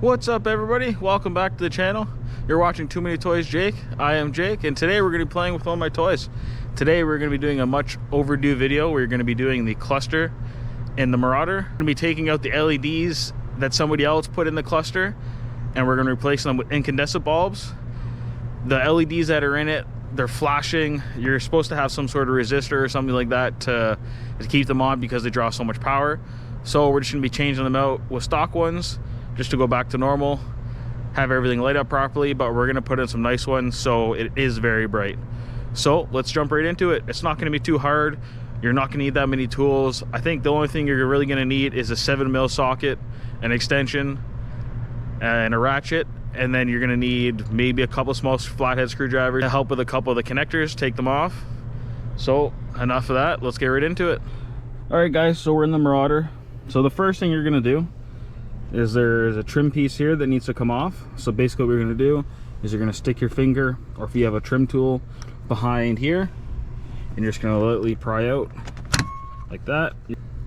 What's up, everybody? Welcome back to the channel. You're watching Too Many Toys Jake. I am Jake, and today we're going to be playing with one of my toys. Today we're going to be doing a much overdue video. We're going to be doing the cluster in the Marauder. We're going to be taking out the LEDs that somebody else put in the cluster, and we're going to replace them with incandescent bulbs. The LEDs that are in it, they're flashing. You're supposed to have some sort of resistor or something like that to keep them on because they draw so much power. So we're just going to be changing them out with stock ones just to go back to normal, have everything light up properly, but we're going to put in some nice ones so it is very bright. So let's jump right into it. It's not going to be too hard. You're not going to need that many tools. I think the only thing you're really going to need is a 7mm socket, an extension, and a ratchet, and then you're going to need maybe a couple small flathead screwdrivers to help with a couple of the connectors, take them off. So enough of that, let's get right into it. All right guys, so we're in the Marauder. So the first thing you're going to do is there's a trim piece here that needs to come off. So basically what we're going to do is you're going to stick your finger, or if you have a trim tool, behind here, and you're just going to lightly pry out like that.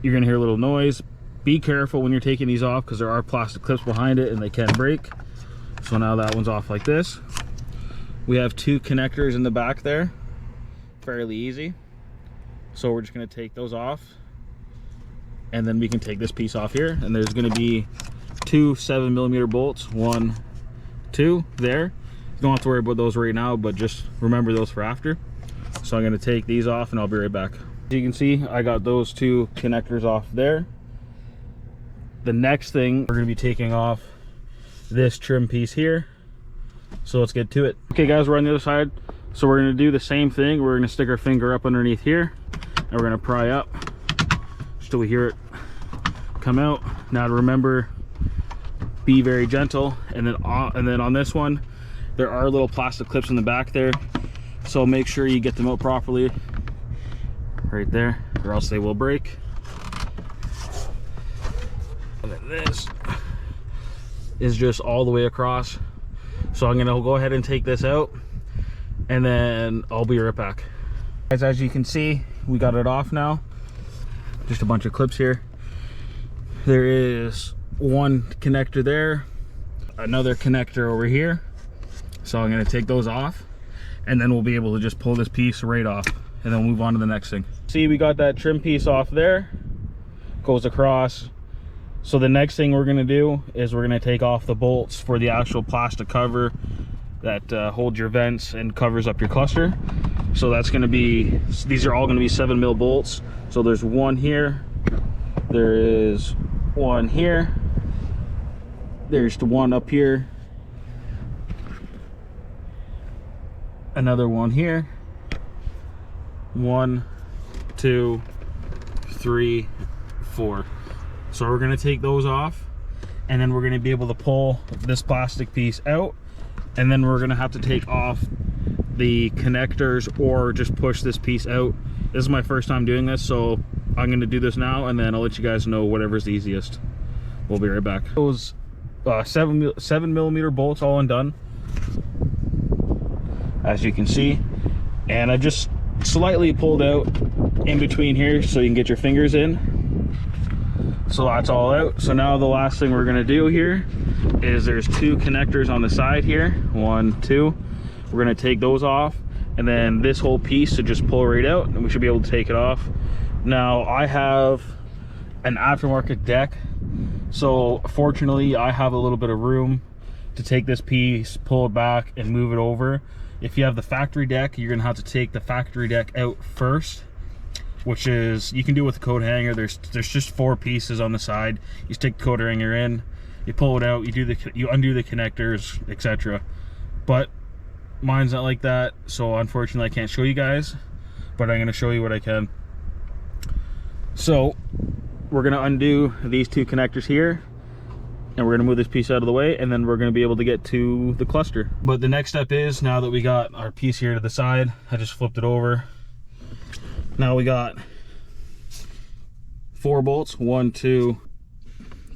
You're going to hear a little noise. Be careful when you're taking these off because there are plastic clips behind it and they can break. So now that one's off like this. We have two connectors in the back there, fairly easy. So we're just going to take those off, and then we can take this piece off here, and there's going to be two 7mm bolts, 1, 2 there. You don't have to worry about those right now, but just remember those for after. So I'm going to take these off and I'll be right back. As you can see, I got those two connectors off there. The next thing, we're going to be taking off this trim piece here. So let's get to it. Okay guys, we're on the other side. So we're going to do the same thing. We're going to stick our finger up underneath here, and we're going to pry up till we hear it come out. Now to remember, be very gentle, and then on this one there are little plastic clips in the back there, so make sure you get them out properly right there, or else they will break. And then this is just all the way across, so I'm gonna go ahead and take this out, and then I'll be right back. Guys, as you can see, we got it off now. Just a bunch of clips here. There is one connector there, another connector over here. So I'm going to take those off, and then we'll be able to just pull this piece right off, and then we'll move on to the next thing. See, we got that trim piece off there, goes across. So the next thing we're going to do is we're going to take off the bolts for the actual plastic cover that holds your vents and covers up your cluster. So that's going to be, these are all going to be 7mm bolts. So there's one here, there is one here, there's the one up here, another one here, 1, 2, 3, 4. So we're going to take those off, and then we're going to be able to pull this plastic piece out, and then we're going to have to take off the connectors or just push this piece out. This is my first time doing this, so I'm going to do this now, and then I'll let you guys know whatever's the easiest. We'll be right back. Those 7mm bolts all undone, as you can see, and I just slightly pulled out in between here so you can get your fingers in. So that's all out. So now the last thing we're going to do here is there's two connectors on the side here, 1, 2. We're going to take those off, and then this whole piece to just pull right out, and we should be able to take it off. Now I have an aftermarket deck, so fortunately I have a little bit of room to take this piece, pull it back, and move it over. If you have the factory deck, you're gonna have to take the factory deck out first, which is, you can do with the coat hanger. There's just 4 pieces on the side. You stick the coat hanger in, you pull it out, you undo the connectors, etc. But mine's not like that, so unfortunately I can't show you guys, but I'm going to show you what I can. So we're going to undo these two connectors here, and we're going to move this piece out of the way, and then we're going to be able to get to the cluster. But the next step is, now that we got our piece here to the side, I just flipped it over. Now we got 4 bolts, 1, 2,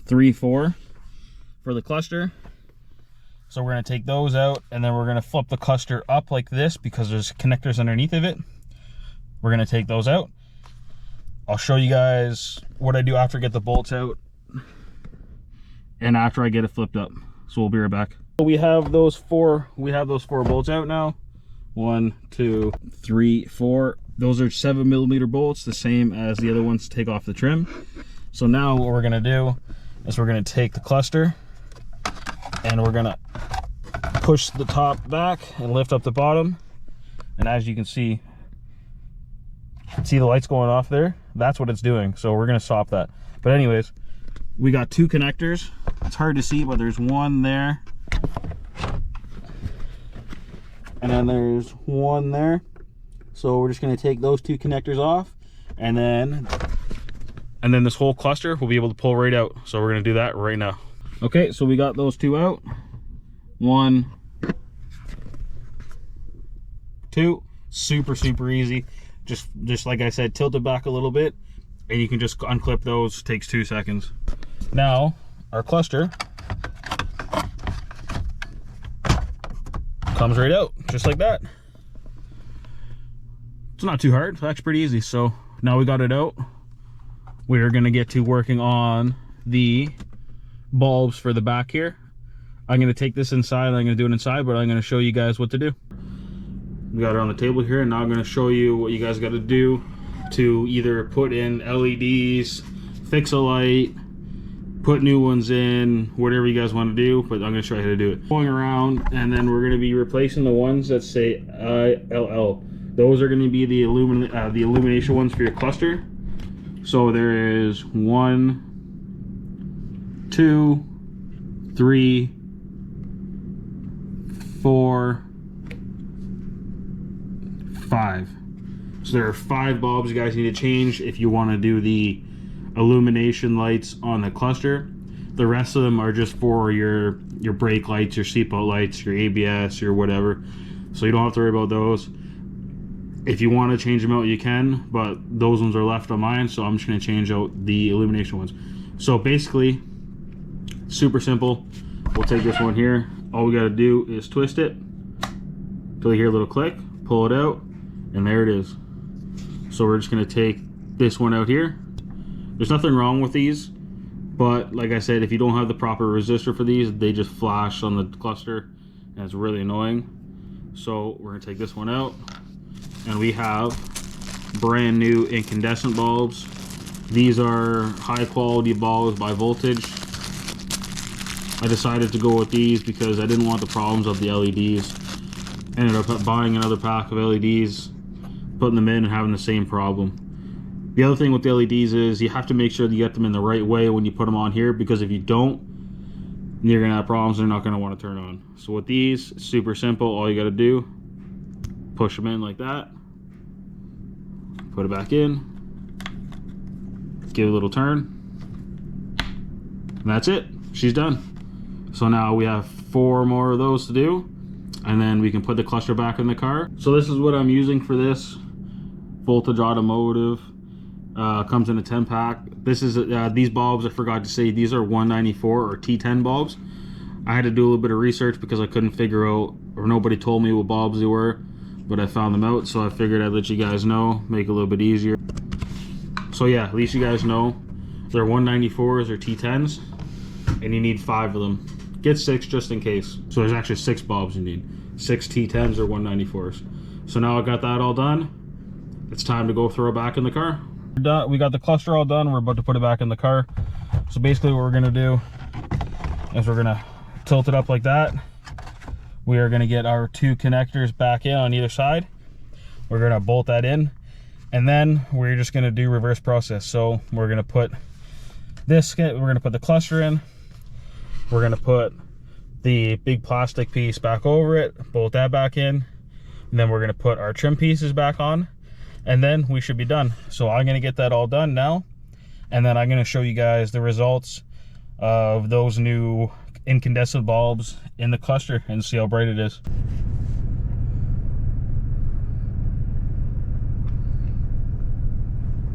3, 4 for the cluster. So we're going to take those out, and then we're going to flip the cluster up like this because there's connectors underneath of it. We're going to take those out. I'll show you guys what I do after I get the bolts out, and after I get it flipped up. So we'll be right back. So we have those four bolts out now. 1, 2, 3, 4. Those are 7mm bolts, the same as the other ones to take off the trim. So now what we're gonna do is we're gonna take the cluster and we're gonna push the top back and lift up the bottom. And as you can see the lights going off there? That's what it's doing. So we're gonna stop that. But anyways, we got 2 connectors. It's hard to see, but there's one there. And then there's one there. So we're just gonna take those 2 connectors off, and then this whole cluster will be able to pull right out. So we're gonna do that right now. Okay, so we got those 2 out. 1, 2. Super easy. Just like I said, tilt it back a little bit, and you can just unclip those. Takes 2 seconds. Now our cluster comes right out, just like that. It's not too hard, it's actually pretty easy. So now we got it out, we are gonna get to working on the bulbs for the back here. I'm gonna take this inside, I'm gonna do it inside, but I'm gonna show you guys what to do. We got it on the table here, and now I'm gonna show you what you guys gotta do to either put in LEDs, fix a light, put new ones in, whatever you guys want to do, but I'm gonna show you how to do it. Going around, and then we're gonna be replacing the ones that say ILL. Those are gonna be the illumination ones for your cluster. So there is 1, 2, 3, 4, 5. So there are 5 bulbs you guys need to change if you want to do the illumination lights on the cluster. The rest of them are just for your brake lights, your seatbelt lights, your ABS, your whatever. So you don't have to worry about those. If you want to change them out, you can, but those ones are left on mine, so I'm just going to change out the illumination ones. So basically, super simple. We'll take this one here. All we got to do is twist it until you hear a little click, pull it out, and there it is. So we're just going to take this one out here. There's nothing wrong with these, but like I said, if you don't have the proper resistor for these, they just flash on the cluster, and it's really annoying. So we're going to take this one out. And we have brand new incandescent bulbs. These are high quality bulbs by voltage. I decided to go with these because I didn't want the problems of the LEDs. Ended up buying another pack of LEDs, putting them in and having the same problem. The other thing with the LEDs is you have to make sure that you get them in the right way when you put them on here, because if you don't, you're gonna have problems. They're not gonna want to turn on. So with these, super simple. All you gotta do, push them in like that, put it back in, give it a little turn, and that's it. She's done. So now we have 4 more of those to do, and then we can put the cluster back in the car. So this is what I'm using for this. Voltage Automotive. Comes in a 10 pack. This is these bulbs, I forgot to say, these are 194 or T10 bulbs. I had to do a little bit of research because I couldn't figure out, or nobody told me what bulbs they were, but I found them out, so I figured I'd let you guys know, make it a little bit easier. So yeah, at least you guys know they're 194s or T10s, and you need 5 of them. Get 6 just in case. So there's actually 6 bulbs you need. 6 T10s or 194s. So now I got that all done. It's time to go throw it back in the car. We got the cluster all done. We're about to put it back in the car. So basically what we're gonna do is we're gonna tilt it up like that. We are gonna get our 2 connectors back in on either side. We're gonna bolt that in, and then we're just gonna do reverse process. So we're gonna put this, we're gonna put the cluster in, we're gonna put the big plastic piece back over it, bolt that back in, and then we're gonna put our trim pieces back on, and then we should be done. So I'm gonna get that all done now, and then I'm gonna show you guys the results of those new incandescent bulbs in the cluster and see how bright it is.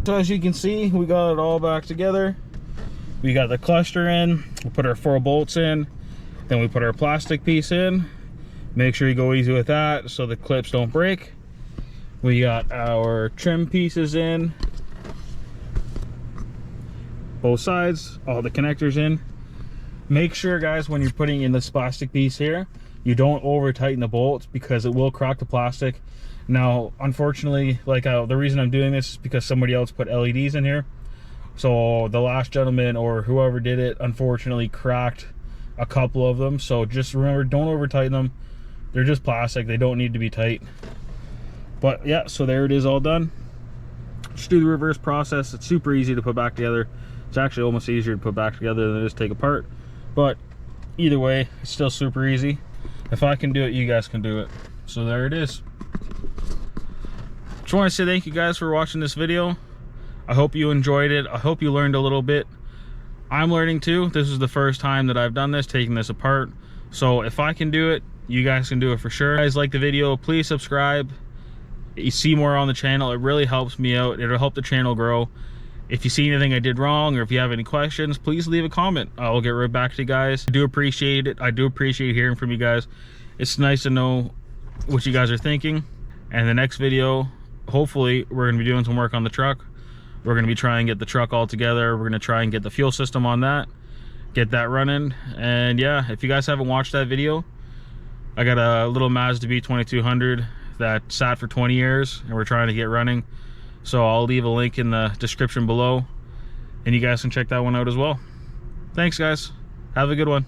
So as you can see, we got it all back together. We got the cluster in, we put our 4 bolts in, then we put our plastic piece in. Make sure you go easy with that so the clips don't break. We got our trim pieces in, both sides, all the connectors in. Make sure, guys, when you're putting in this plastic piece here, you don't over tighten the bolts because it will crack the plastic. Now, unfortunately, like the reason I'm doing this is because somebody else put LEDs in here. So the last gentleman or whoever did it, unfortunately, cracked a couple of them. So just remember, don't over tighten them. They're just plastic. They don't need to be tight. But yeah, so there it is, all done. Just do the reverse process. It's super easy to put back together. It's actually almost easier to put back together than it is to take apart. But either way, it's still super easy. If I can do it, you guys can do it. So there it is. Just want to say thank you guys for watching this video. I hope you enjoyed it. I hope you learned a little bit. I'm learning too. This is the first time that I've done this, taking this apart. So if I can do it, you guys can do it for sure. If you guys like the video, please subscribe. You see more on the channel. It really helps me out. It'll help the channel grow. If you see anything I did wrong, or if you have any questions, please leave a comment. I'll get right back to you guys. I do appreciate it. I do appreciate hearing from you guys. It's nice to know what you guys are thinking. And the next video, hopefully, we're going to be doing some work on the truck. We're going to be trying to get the truck all together. We're going to try and get the fuel system on that, get that running. And yeah, if you guys haven't watched that video, I got a little Mazda B2200 that sat for 20 years and we're trying to get running. So I'll leave a link in the description below and you guys can check that one out as well. Thanks, guys. Have a good one.